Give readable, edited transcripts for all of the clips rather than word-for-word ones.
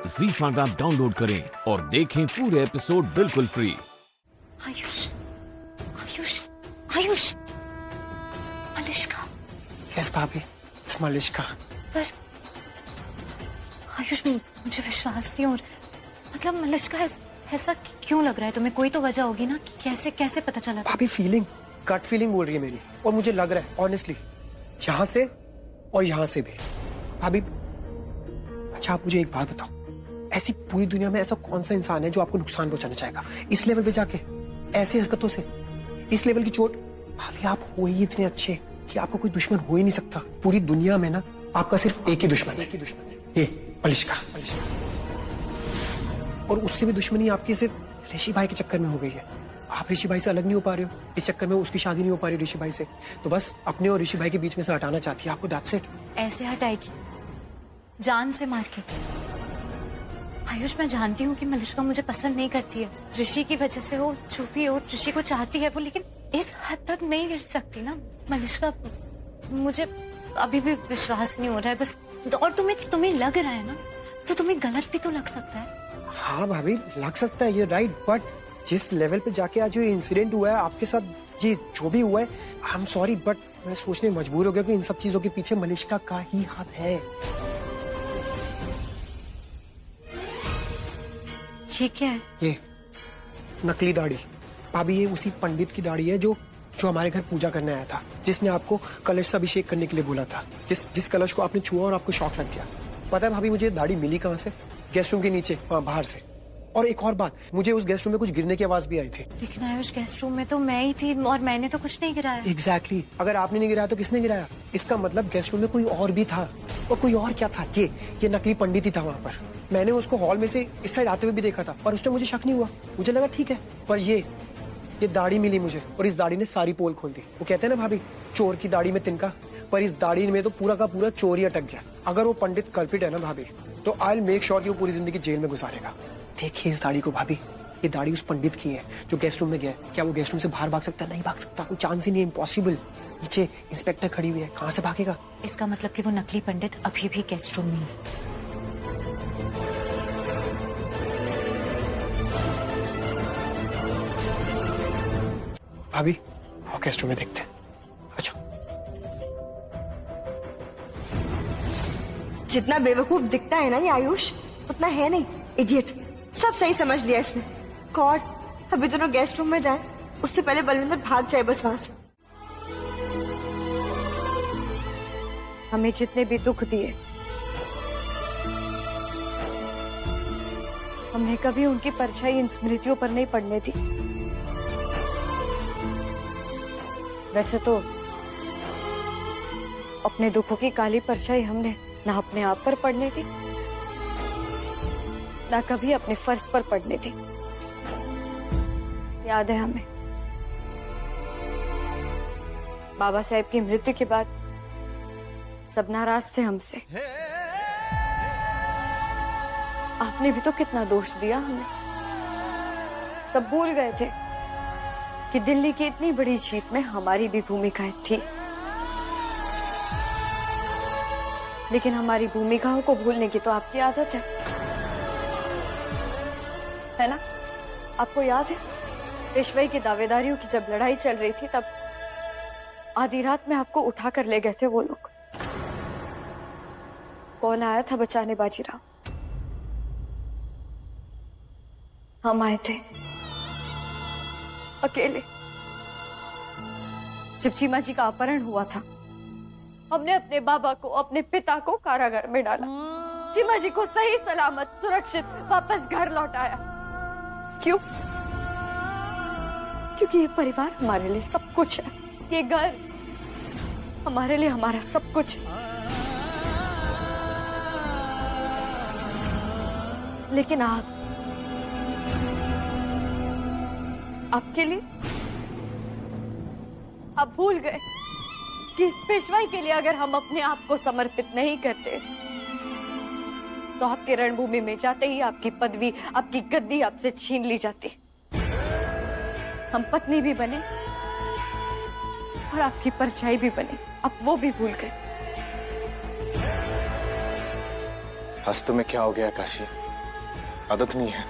ZEE5 app download करें और देखें पूरे एपिसोड बिल्कुल फ्री। आयुष, आयुष, आयुष, मलिष्का। यस भाभी, इट्स मलिष्का। पर आयुष, मुझे विश्वास नहीं हो रहा। मतलब मलिष्का ऐसा क्यों लग रहा है तुम्हें? कोई तो वजह होगी ना कि कैसे कैसे पता चला? भाभी फीलिंग, गट फीलिंग बोल रही है मेरी, और मुझे लग रहा है ऑनेस्टली यहाँ से और यहाँ से भी। भाभी अच्छा, आप मुझे एक बात बताओ, ऐसी पूरी दुनिया में ऐसा कौन सा इंसान है जो आपको नुकसान पहुंचाना चाहेगा इस लेवल पे जाके, ऐसी हरकतों से, इस लेवल की चोट? भाभी आप हो ही इतने अच्छे कि आपको कोई दुश्मन हो ही नहीं सकता पूरी दुनिया में ना। आपका सिर्फ एक ही दुश्मन है, ये मलिष्का। और उससे भी दुश्मनी आपकी सिर्फ ऋषि भाई के चक्कर में हो गई है। आप ऋषि भाई से अलग नहीं हो पा रहे हो, इस चक्कर में उसकी शादी नहीं हो पा रही ऋषि भाई से, तो बस अपने और ऋषि भाई के बीच में से हटाना चाहती है आपको। That's it. ऐसे हटाएगी जान से मार के? आयुष, मैं जानती हूँ कि मलिष्का मुझे पसंद नहीं करती है, ऋषि की वजह से हो, जो भी हो, ऋषि को चाहती है वो, लेकिन इस हद तक नहीं गिर सकती ना मलिष्का। मुझे अभी भी विश्वास नहीं हो रहा है बस। और तुम्हें लग रहा है ना, तो तुम्हें गलत भी तो लग सकता है। हाँ भाभी, लग सकता है, ये राइट, बट जिस लेवल पे जाके आज जो इंसिडेंट हुआ है आपके साथ, ये जो भी हुआ है, आई एम सॉरी, बट मैं सोचने मजबूर हो गया कि इन सब चीजों के पीछे मलिष्का का ही हाथ है। ये क्या है? ये नकली दाढ़ी भाभी, ये उसी पंडित की दाढ़ी है जो हमारे घर पूजा करने आया था, जिसने आपको कलश अभिषेक करने के लिए बोला था, जिस कलश को आपने छुआ और आपको शॉक लग गया। पता है भाभी मुझे दाढ़ी मिली कहाँ से? गेस्ट रूम के नीचे, वहाँ बाहर से। और एक और बात, मुझे उस गेस्ट रूम में कुछ गिरने की आवाज भी आई थी। लेकिन आयुष, गेस्ट रूम में तो मैं ही थी और मैंने तो कुछ नहीं गिराया। एग्जैक्टली। अगर आपने नहीं गिराया तो किसने गिराया? इसका मतलब गेस्ट रूम में कोई और भी था। और कोई और क्या था? ये नकली पंडित ही था वहाँ पर। मैंने उसको हॉल में से इस साइड आते हुए भी देखा था, पर उस टाइम मुझे शक नहीं हुआ, मुझे लगा ठीक है। पर ये दाढ़ी मिली मुझे, और इस दाढ़ी ने सारी पोल खोल दी। वो कहते हैं ना भाभी, चोर की दाढ़ी में तिनका, पर इस दाढ़ी में तो पूरा का पूरा चोर ही अटक गया। अगर वो पंडित कल्प्रिट है ना भाभी, तो आई विल मेक श्योर कि वो पूरी जिंदगी जेल में गुजारेगा। देखिए इस दाढ़ी को भाभी, ये दाढ़ी उस पंडित की है जो गेस्ट रूम में गया। क्या वो गेस्ट रूम से बाहर भाग सकता है? नहीं भाग सकता, कोई चांस ही नहीं, इम्पॉसिबल। नीचे इंस्पेक्टर खड़ी हुई है, कहाँ से भागेगा? इसका मतलब कि वो नकली पंडित अभी भी गेस्ट रूम में है। भाभी वो गेस्ट रूम में देखते हैं। अच्छा, जितना बेवकूफ दिखता है ना ये आयुष, उतना है नहीं। इडियट, सब सही समझ लिया इसने। गॉड, अभी दोनों गेस्ट रूम में जाए उससे पहले बलविंदर भाग जाए बस वहां से। हमें जितने भी दुख दिए, हमने कभी उनकी परछाई इन स्मृतियों पर नहीं पड़ने दी। वैसे तो अपने दुखों की काली परछाई हमने ना अपने आप पर पड़ने दी, ना कभी अपने फर्ज पर पड़ने दी। याद है हमें, बाबा साहेब की मृत्यु के बाद सब नाराज थे हमसे। आपने भी तो कितना दोष दिया हमें। सब भूल गए थे कि दिल्ली की इतनी बड़ी जीत में हमारी भी भूमिका थी। लेकिन हमारी भूमिकाओं को भूलने की तो आपकी आदत है ना? आपको याद है पेशवाई की दावेदारियों की जब लड़ाई चल रही थी, तब आधी रात में आपको उठा कर ले गए थे वो लोग। कौन आया था बचाने? बाजीराव। हम आए थे अकेले। जब चीमा जी का अपहरण हुआ था, हमने अपने बाबा को, अपने पिता को कारागार में डाला। चीमा जी को सही सलामत सुरक्षित वापस घर लौटाया। क्यों? क्योंकि ये परिवार हमारे लिए सब कुछ है। ये घर हमारे लिए हमारा सब कुछ है। लेकिन आपके लिए आप भूल गए कि इस पेशवाई के लिए अगर हम अपने आप को समर्पित नहीं करते, तो आपके रणभूमि में जाते ही आपकी पदवी, आपकी गद्दी आपसे छीन ली जाती। हम पत्नी भी बने और आपकी परछाई भी बनी, अब वो भी भूल गए। आज तुम्हें क्या हो गया काशी? आदत नहीं है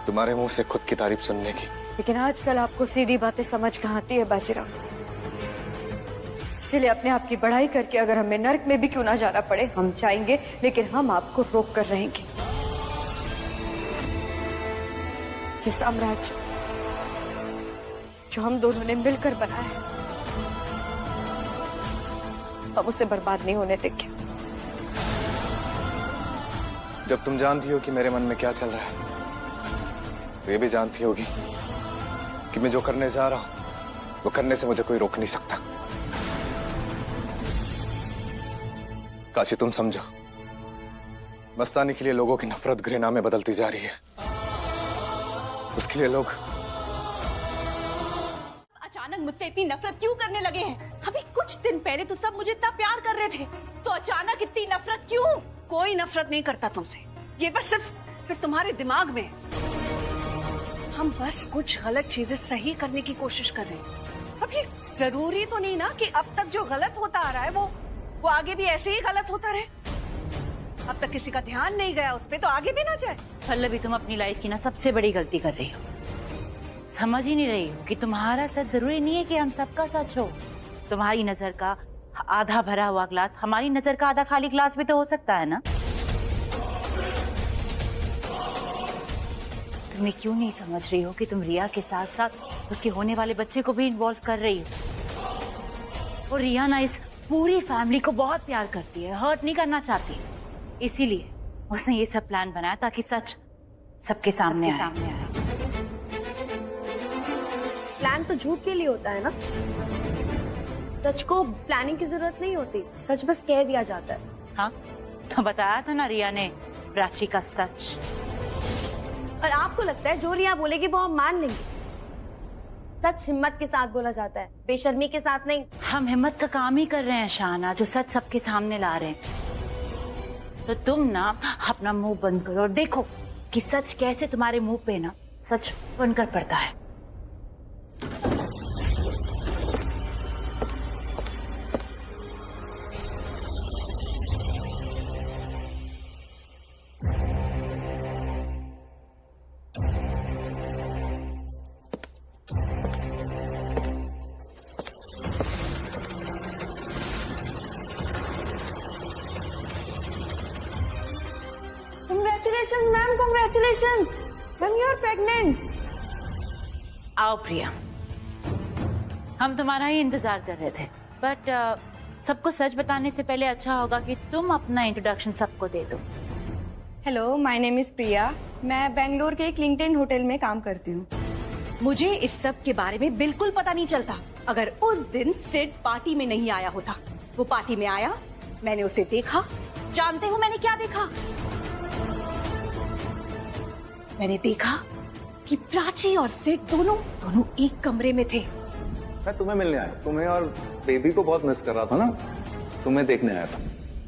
तुम्हारे मुंह से खुद की तारीफ सुनने की। लेकिन आजकल आपको सीधी बातें समझ कहाँ आती है बाजीराव। इसलिए अपने आप की बढ़ाई करके अगर हमें नर्क में भी क्यों ना जाना पड़े हम जाएंगे, लेकिन हम आपको रोक कर रहेंगे। ये साम्राज्य जो हम दोनों ने मिलकर बनाया हम उसे बर्बाद नहीं होने देंगे। जब तुम जानती हो कि मेरे मन में क्या चल रहा है तो ये भी जानती होगी कि मैं जो करने जा रहा हूं वो करने से मुझे कोई रोक नहीं सकता। काशी तुम समझो, मस्तानी के लिए लोगों की नफरत घृणा में बदलती जा रही है। उसके लिए लोग अचानक मुझसे इतनी नफरत क्यों करने लगे हैं? अभी कुछ दिन पहले तो सब मुझे इतना प्यार कर रहे थे, तो अचानक इतनी नफरत क्यों? कोई नफरत नहीं करता तुमसे, ये बस सिर्फ तुम्हारे दिमाग में है। हम बस कुछ गलत चीजें सही करने की कोशिश कर रहे हैं। अभी जरूरी तो नहीं ना कि अब तक जो गलत होता आ रहा है वो आगे भी ऐसे ही गलत होता रहे। अब तक किसी का ध्यान नहीं गया उस पे, तो आगे भी ना जाए। पल्लवी, तुम अपनी लाइफ की ना सबसे बड़ी गलती कर रही हो। समझ ही नहीं रही हो कि तुम्हारा सच जरूरी नहीं है कि हम सबका सच हो। तुम्हारी नजर का आधा भरा हुआ ग्लास हमारी नजर का आधा खाली ग्लास भी तो हो सकता है ना। तुम्हें क्यों नहीं समझ रही हो कि तुम रिया के साथ साथ उसके होने वाले बच्चे को भी इन्वॉल्व कर रही हो। और रिया ना इस पूरी फैमिली को बहुत प्यार करती है, हर्ट नहीं करना चाहती। इसीलिए उसने ये सब प्लान बनाया ताकि सच सबके सामने आए। प्लान तो झूठ के लिए होता है ना, सच को प्लानिंग की जरूरत नहीं होती, सच बस कह दिया जाता है। हाँ तो बताया था ना रिया ने प्राची का सच। और आपको लगता है जो रिया बोलेगी वो हम मान लेंगे? सच हिम्मत के साथ बोला जाता है, बेशर्मी के साथ नहीं। हम हिम्मत का काम ही कर रहे हैं शाहना, जो सच सबके सामने ला रहे हैं। तो तुम ना अपना मुंह बंद करो और देखो कि सच कैसे तुम्हारे मुंह पे ना सच बनकर पड़ता है। Congratulations, ma'am, congratulations. When you are pregnant. आओ प्रिया, हम तुम्हारा ही इंतजार कर रहे थे, बट सबको सच बताने से पहले अच्छा होगा कि तुम अपना इंट्रोडक्शन सबको दे दो। हेलो, माय नेम इज प्रिया। मैं बेंगलोर के एक लिंक्डइन होटल में काम करती हूँ। मुझे इस सब के बारे में बिल्कुल पता नहीं चलता अगर उस दिन सिड पार्टी में नहीं आया होता। वो पार्टी में आया, मैंने उसे देखा। जानते हो मैंने क्या देखा? मैंने देखा कि प्राची और सिड दोनों एक कमरे में थे। मैं तुम्हें मिलने आया, तुम्हें और बेबी को बहुत मिस कर रहा था ना, तुम्हें देखने आया था।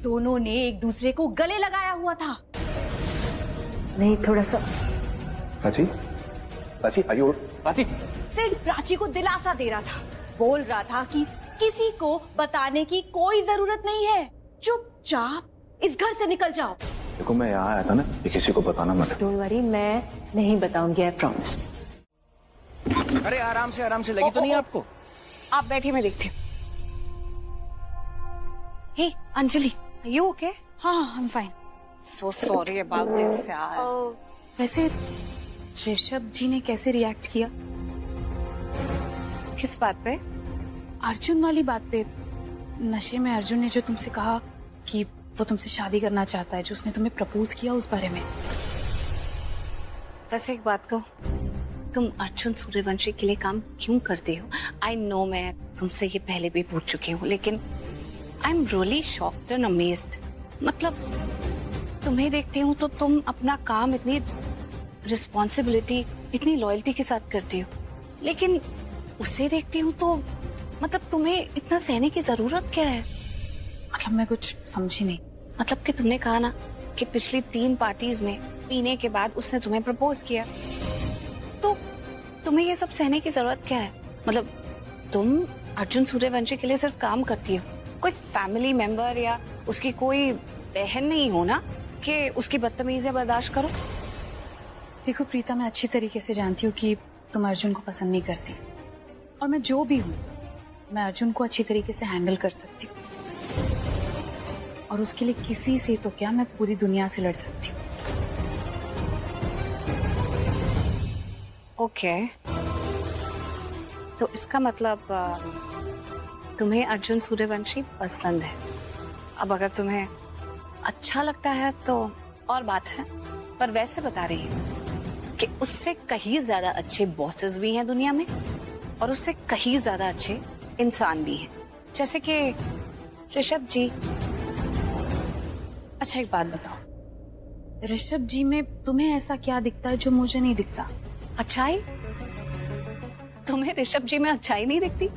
दोनों ने एक दूसरे को गले लगाया हुआ था। नहीं, थोड़ा सा। प्राची, प्राची, प्राची। सिड प्राची को दिलासा दे रहा था, बोल रहा था कि किसी को बताने की कोई जरूरत नहीं है, चुपचाप इस घर से निकल जाओ। देखो मैं यहाँ आया था ना, ये किसी को बताना मत। डोंट वरी, मैं नहीं बताऊंगी, आई प्रॉमिस। अरे आराम से लगी तो नहीं आपको? आप बैठिए, मैं देखती हूँ। हे अंजलि, यू ओके? हाँ, I am fine. So sorry about this यार। वैसे ऋषभ जी ने कैसे रिएक्ट किया? किस बात पे? अर्जुन वाली बात पे। नशे में अर्जुन ने जो तुमसे कहा कि वो तुमसे शादी करना चाहता है, जो उसने तुम्हें प्रपोज किया, उस बारे में। वैसे एक बात कहूँ, तुम अर्जुन सूर्यवंशी के लिए काम क्यों करते हो? आई नो मैं तुमसे ये पहले भी पूछ चुकी हूँ, लेकिन I am really shocked and amazed. मतलब तुम्हें देखती हूँ तो तुम अपना काम इतनी रिस्पॉन्सिबिलिटी, इतनी लॉयल्टी के साथ करती हो, लेकिन उसे देखती हूँ तो मतलब तुम्हें इतना सहने की जरूरत क्या है? मतलब मैं कुछ समझी नहीं। मतलब कि तुमने कहा ना कि पिछली 3 पार्टीज में पीने के बाद उसने तुम्हें प्रपोज किया, तो तुम्हें ये सब सहने की जरूरत क्या है? मतलब तुम अर्जुन सूर्यवंशी के लिए सिर्फ काम करती हो, कोई फैमिली मेंबर या उसकी कोई बहन नहीं हो ना कि उसकी बदतमीजियां बर्दाश्त करो। देखो प्रीता, मैं अच्छी तरीके से जानती हूँ कि तुम अर्जुन को पसंद नहीं करती, और मैं जो भी हूँ मैं अर्जुन को अच्छी तरीके से हैंडल कर सकती हूँ, और उसके लिए किसी से तो क्या, मैं पूरी दुनिया से लड़ सकती हूँ। ओके, तो इसका मतलब तुम्हें अर्जुन सूर्यवंशी पसंद है। अब अगर तुम्हें अच्छा लगता है तो और बात है, पर वैसे बता रही हूँ कि उससे कहीं ज्यादा अच्छे बॉसेस भी हैं दुनिया में, और उससे कहीं ज्यादा अच्छे इंसान भी हैं, जैसे कि ऋषभ जी। अच्छा एक बात बताओ, ऋषभ जी में तुम्हें ऐसा क्या दिखता है जो मुझे नहीं दिखता? अच्छाई? तुम्हें ऋषभ जी में अच्छाई नहीं दिखती?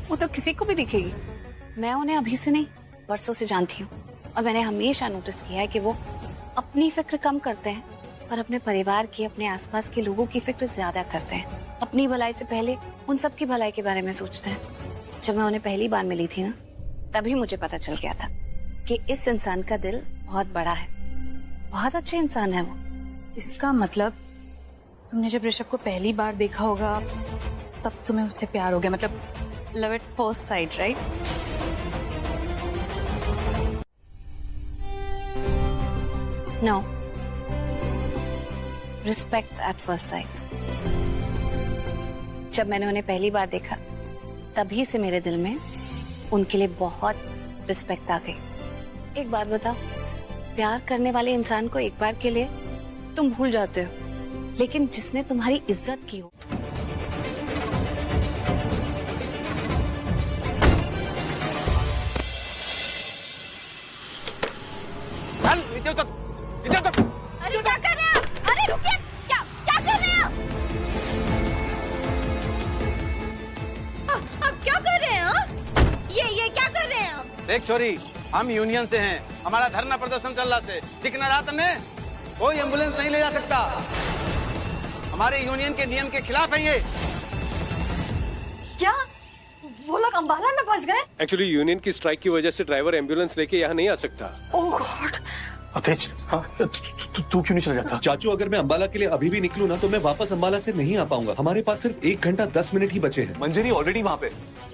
वो तो किसी को भी दिखेगी। मैं उन्हें अभी से नहीं, वर्षों से जानती हूँ, और मैंने हमेशा नोटिस किया है कि वो अपनी फिक्र कम करते हैं, पर अपने परिवार की, अपने आसपास के लोगों की फिक्र ज्यादा करते हैं। अपनी भलाई से पहले उन सब की भलाई के बारे में सोचते हैं। जब मैं उन्हें पहली बार मिली थी ना, तभी मुझे पता चल गया था कि इस इंसान का दिल बहुत बड़ा है, बहुत अच्छे इंसान है वो। इसका मतलब तुमने जब ऋषभ को पहली बार देखा होगा तब तुम्हें उससे प्यार हो गया, मतलब love at first sight, right? No, respect at first sight. जब मैंने उन्हें पहली बार देखा तभी से मेरे दिल में उनके लिए बहुत रिस्पेक्ट आ गई। एक बात बताओ, प्यार करने वाले इंसान को एक बार के लिए तुम भूल जाते हो, लेकिन जिसने तुम्हारी इज्जत की हो, अरे क्या कर रहे हैं आप? अरे रुकिए, क्या क्या कर रहे हैं आप? आप क्या कर रहे हैं? ये क्या कर रहे हैं आप? देख छोरी, हम यूनियन से हैं, हमारा धरना प्रदर्शन चल रहा है, दिख न रहा तने? कोई एम्बुलेंस नहीं ले जा सकता, हमारे यूनियन के नियम के खिलाफ है ये। क्या वो लोग अंबाला में फंस गए? एक्चुअली यूनियन की स्ट्राइक की वजह से ड्राइवर एम्बुलेंस लेके यहाँ नहीं आ सकता। ओह गॉड। अतेज, हाँ, तू क्यों नहीं चला जाता? चाचू, अगर मैं अंबाला के लिए अभी भी निकलूं ना तो मैं वापस अंबाला से नहीं आ पाऊंगा। हमारे पास सिर्फ 1 घंटा 10 मिनट ही बचे हैं। मंजरी ऑलरेडी वहाँ पे,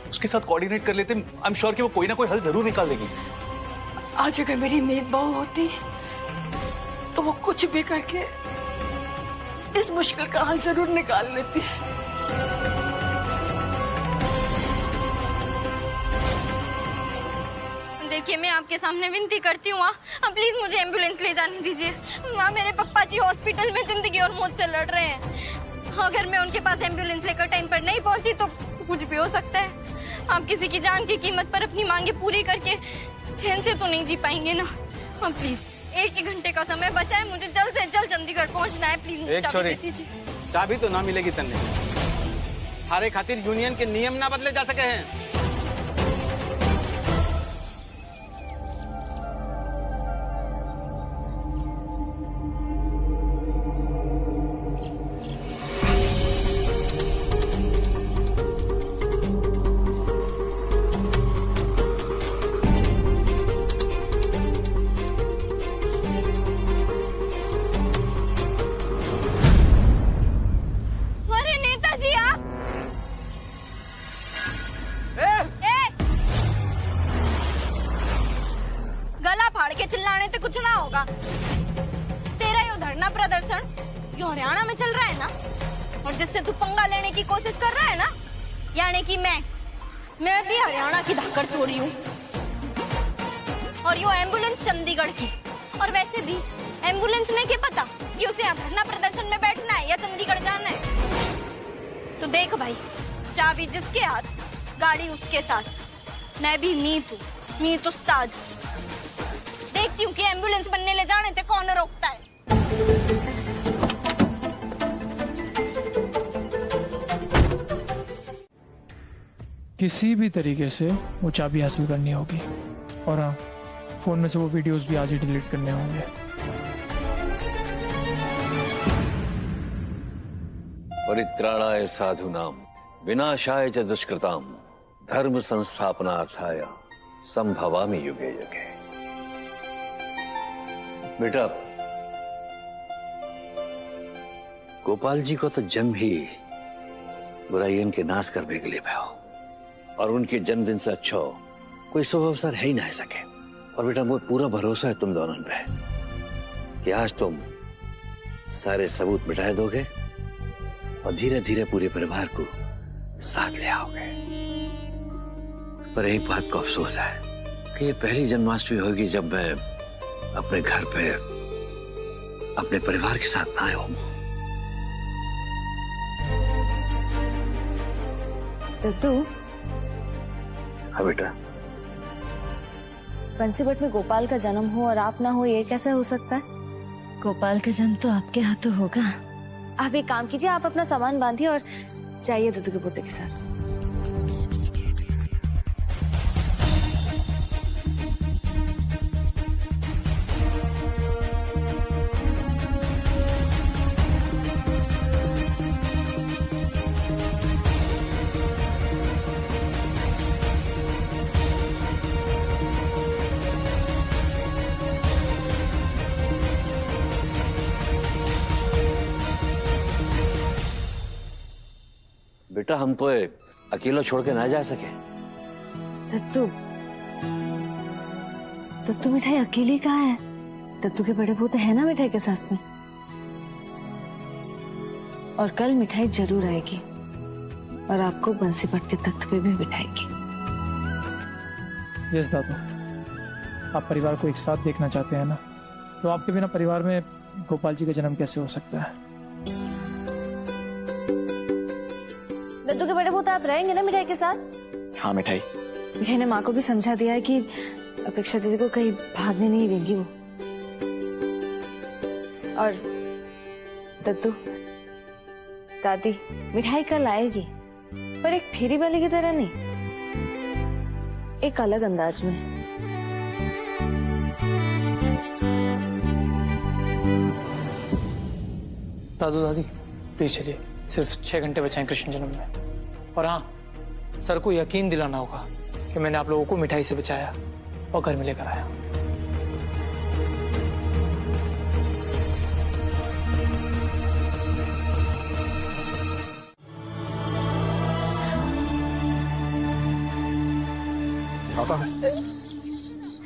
उसके साथ कोऑर्डिनेट कर लेते, आई एम श्योर कि वो कोई ना कोई हल जरूर निकाल देगी। आज अगर मेरी मेद बहू होती तो वो कुछ भी करके इस मुश्किल का हल जरूर निकाल लेती। देखिए, मैं आपके सामने विनती करती हूँ, आप प्लीज मुझे एम्बुलेंस ले जाने दीजिए। माँ, मेरे पप्पा जी हॉस्पिटल में जिंदगी और मौत से लड़ रहे हैं। अगर मैं उनके पास एम्बुलेंस लेकर टाइम पर नहीं पहुँची तो कुछ भी हो सकता है। आप किसी की जान की कीमत पर अपनी मांगे पूरी करके चैन से तो नहीं जी पाएंगे ना। हाँ प्लीज, 1 घंटे का समय बचा है, मुझे जल्द से जल्द चंडीगढ़ पहुँचना है। प्लीज एक छोरी, चाबी तो ना मिलेगी तन्ने, हमारे खातिर यूनियन के नियम ना बदले जा सके हैं। चिल्लाने से कुछ ना होगा। तेरा यो धरना प्रदर्शन यो हरियाणा में चल रहा है ना, और जिससे तू पंगा लेने की कोशिश कर रहा है ना, यानी कि मैं भी हरियाणा की धाकड़ चोरी हूँ, और यो एम्बुलेंस चंडीगढ़ की। और वैसे भी एम्बुलेंस ने क्या पता कि उसे यहाँ धरना प्रदर्शन में बैठना है या चंडीगढ़ जाना है। तो देख भाई, चाबी जिसके हाथ, गाड़ी उसके साथ। मैं भी मीत उस्ताद। देखती हूँ कि एम्बुलेंस बनने ले जाने थे कौन रोकता है। किसी भी तरीके से वो चाबी हासिल करनी होगी, और हाँ, फोन में से वो वीडियोस भी आज ही डिलीट करने होंगे। परित्राणाय साधूनां विनाशाय च दुष्कृतां धर्म संस्थापनार्थाय संभवामि युगे युगे। बेटा, गोपाल जी को तो जन्म ही बुराइयन के नाश करने के लिए भयो, और उनके जन्मदिन से अच्छा कोई शुभ अवसर है ही ना सके। और बेटा मुझे पूरा भरोसा है तुम दोनों पे कि आज तुम सारे सबूत मिटाए दोगे और धीरे धीरे पूरे परिवार को साथ ले आओगे। पर एक बात को अफसोस है कि ये पहली जन्माष्टमी होगी जब मैं अपने घर पे अपने परिवार के साथ ना आया हूं। दद्दू, हाँ बेटा, बंसीपट में गोपाल का जन्म हो और आप ना हो, ये कैसे हो सकता है? गोपाल का जन्म तो आपके हाथों होगा। आप एक काम कीजिए, आप अपना सामान बांधिए और जाइए दद्दू के पोते के साथ। बेटा हम तो अकेला छोड़ के ना जा सके। दद्दू, दद्दू मिठाई अकेली कहाँ है? दद्दू के बड़े पोते है ना मिठाई के साथ में। और कल मिठाई जरूर आएगी और आपको बंसीपट के तख्त पे भी बिठाएगी। यस दादू, आप परिवार को एक साथ देखना चाहते हैं ना, तो आपके बिना परिवार में गोपाल जी का जन्म कैसे हो सकता है? दद्दू के बड़े पोते आप रहेंगे ना मिठाई के साथ? हाँ मिठाई। मिठाई ने माँ को भी समझा दिया है कि अपेक्षा दीदी को कहीं भागने नहीं देंगी वो। और दद्दू, दादी मिठाई कल आएगी, पर एक फेरी वाले की तरह नहीं, एक अलग अंदाज में। दादू दादी प्लीज चलिए, सिर्फ 6 घंटे बचे हैं कृष्ण जन्म में। और हाँ, सर को यकीन दिलाना होगा कि मैंने आप लोगों को मिठाई से बचाया और घर में लेकर आया।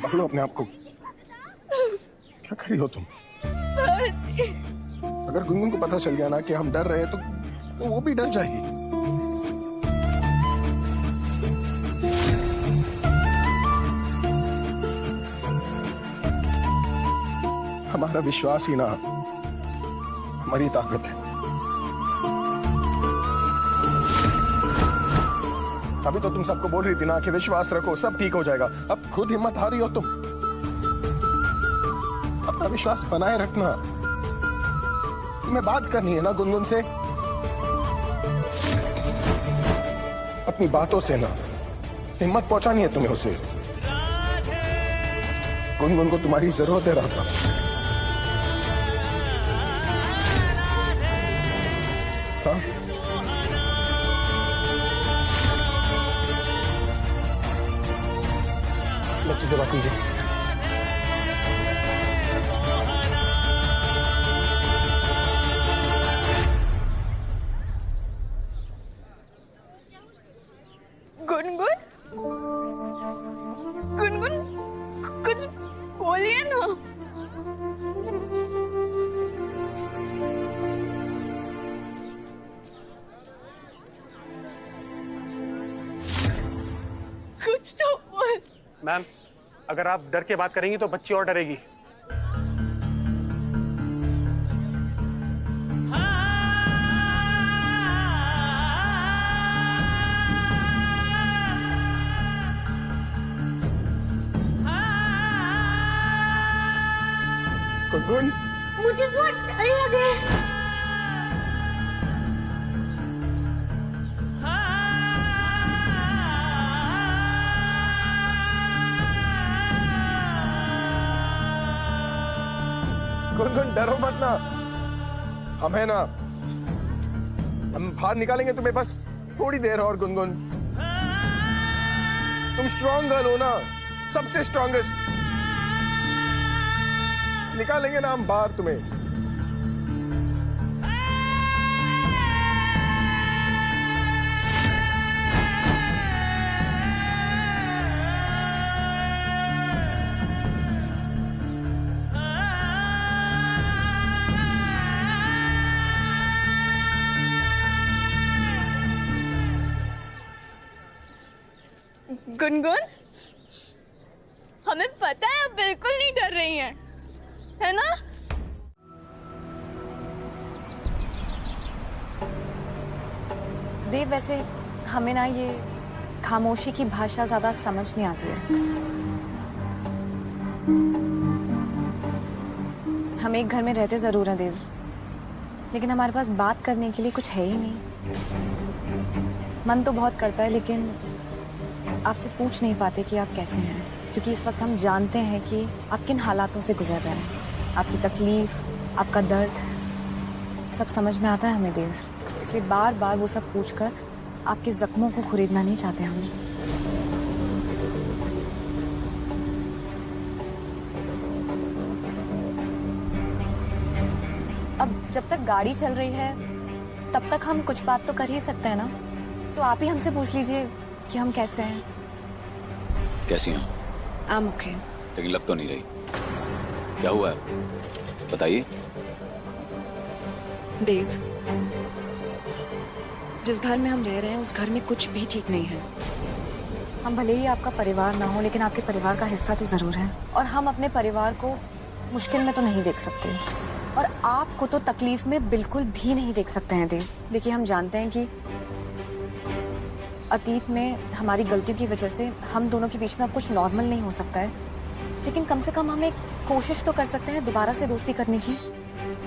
पकड़ो अपने आप को। क्या कर रही हो तुम? अगर गुनगुन को पता चल गया ना कि हम डर रहे हैं तो वो भी डर जाएगी। हमारा विश्वास ही ना हमारी ताकत है। अभी तो तुम सबको बोल रही थी ना कि विश्वास रखो, सब ठीक हो जाएगा। अब खुद हिम्मत हारी हो तुम। अपना विश्वास बनाए रखना। तुम्हें बात करनी है ना गुनगुन से, अपनी बातों से ना हिम्मत पहुंचानी है तुम्हें उसे। गुनगुन को तुम्हारी जरूरत है राधा। हाँ? बच्ची से बात कीजिए। गुनगुन, गुनगुन कुछ बोलिए ना। कुछ तो बोल। मैम, अगर आप डर के बात करेंगी तो बच्ची और डरेगी। गुनगुन, मुझे बहुत डर लग रहा है। गुनगुन डरो मत ना, हम है ना, हम बाहर निकालेंगे तुम्हें, बस थोड़ी देर और। गुनगुन तुम स्ट्रॉन्ग गर्ल हो ना, सबसे स्ट्रॉन्गेस्ट। निकालेंगे ना हम बाहर तुम्हें। गुनगुन, हमें पता है आप बिल्कुल नहीं डर रही हैं, है ना? देव, वैसे हमें ना ये खामोशी की भाषा ज्यादा समझ नहीं आती है। हम एक घर में रहते जरूर हैं देव, लेकिन हमारे पास बात करने के लिए कुछ है ही नहीं। मन तो बहुत करता है, लेकिन आपसे पूछ नहीं पाते कि आप कैसे हैं, क्योंकि इस वक्त हम जानते हैं कि आप किन हालातों से गुजर रहे हैं। आपकी तकलीफ, आपका दर्द सब समझ में आता है हमें देव, इसलिए बार बार वो सब पूछकर आपके जख्मों को खरीदना नहीं चाहते हम। अब जब तक गाड़ी चल रही है तब तक हम कुछ बात तो कर ही सकते हैं ना, तो आप ही हमसे पूछ लीजिए कि हम कैसे हैं। कैसी हैं? I'm okay। लेकिन लग तो नहीं रही। क्या हुआ है, बताइए। देव, जिस घर में हम रह रहे हैं उस घर में कुछ भी ठीक नहीं है। हम भले ही आपका परिवार ना हो, लेकिन आपके परिवार का हिस्सा तो जरूर है, और हम अपने परिवार को मुश्किल में तो नहीं देख सकते, और आपको तो तकलीफ में बिल्कुल भी नहीं देख सकते हैं देव। देखिए, हम जानते हैं कि अतीत में हमारी गलतियों की वजह से हम दोनों के बीच में अब कुछ नॉर्मल नहीं हो सकता है, लेकिन कम से कम हम एक कोशिश तो कर सकते हैं दोबारा से दोस्ती करने की।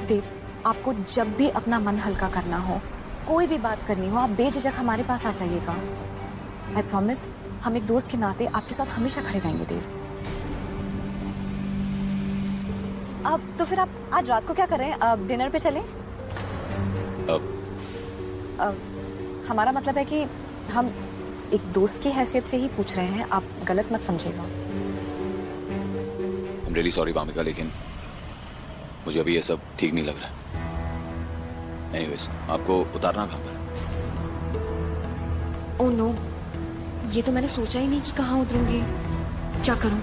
देव, आपको जब भी अपना मन हल्का करना हो, कोई भी बात करनी हो, आप बेझिझक हमारे पास आ जाइएगा। आई प्रॉमिस, हम एक दोस्त के नाते आपके साथ हमेशा खड़े रहेंगे देव। अब तो फिर आप आज रात को क्या कर रहे हैं? अब डिनर पे चलें? हमारा मतलब है कि हम एक दोस्त की हैसियत से ही पूछ रहे हैं, आप गलत मत समझिएगा। I'm really sorry वामिका, लेकिन मुझे अभी ये सब ठीक नहीं लग रहा है। Anyways, आपको उतारना कहाँ पर? ओह नो, ये तो मैंने सोचा ही नहीं कि कहाँ उतरूंगी। क्या करूं?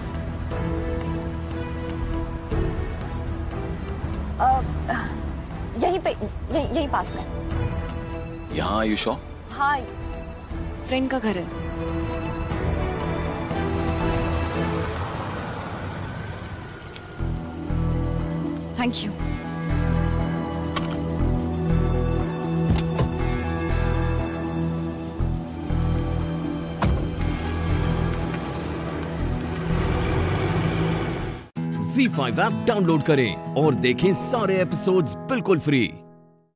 यहीं पे, यहीं पास में। यहाँ आर यू श्योर? हाँ, फ्रेंड का घर है। Thank you. ZEE5 app download करें और देखें सारे एपिसोड्स बिल्कुल फ्री।